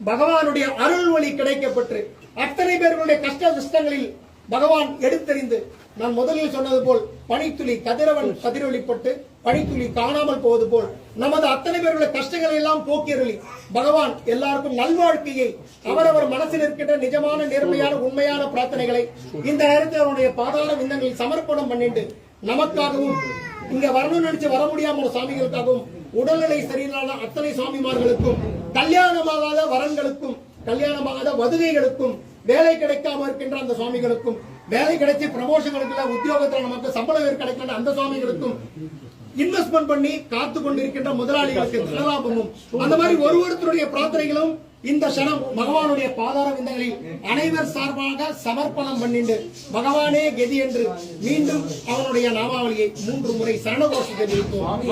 பகவானுடைய அருள் வழி கிடைக்கப்பட்டு அத்தனை பேர்களுடைய கஷ்ட நஷ்டங்களில் பகவான் எடுத்தறிந்து நான் முதலில் சொன்னது போல் பனித்துளி கதிரவன் கதிரொலிப்பட்டு பனித்துளி காணாமல் போவது போல் நமது அத்தனை பேருடைய கஷ்டங்களை எல்லாம் போக்கியருளி பகவான் எல்லாருக்கும் நல்வாழ்க்கையை அவரவர் மனசில் இருக்கின்ற நிஜமான நேர்மையான உண்மையான பிரார்த்தனைகளை இந்த நேரத்தில் அவருடைய பாதாள விந்தங்களில் சமர்ப்பணம் பண்ணிட்டு நமக்காகவும் இங்க வரணும்னு நினைச்சு வர முடியாம சாமிகளுக்காகவும் உடல்நிலை சரியில்லாத அத்தனை சாமிமார்களுக்கும் கல்யாணமாகாத வரன்களுக்கும் கல்யாணமாகாத வதுகைகளுக்கும் வேலை கிடைக்காம இருக்கின்ற அந்த சுவாமிகளுக்கும் வேலை கிடைச்சி ப்ரமோஷன் கிடைக்கல உத்தியோகத்தில் நமக்கு சம்பளம் கிடைக்கல அந்த சுவாமிகளுக்கும் இன்வெஸ்ட்மெண்ட் பண்ணி காத்து கொண்டிருக்கின்ற முதலாளிகளுக்கு நலலாபமும் அந்த மாதிரி ஒருவருடைய பிரார்த்தனைகளும் இந்த க்ஷணம் பகவானுடைய பாதார விந்தங்களில் அனைவர் சார்பாக சமர்ப்பணம் பண்ணிண்டு பகவானே கதி என்று மீண்டும் அவனுடைய நாமாவளியை 3 முறை சரணகோஷத்தை நிறுத்துவோம்.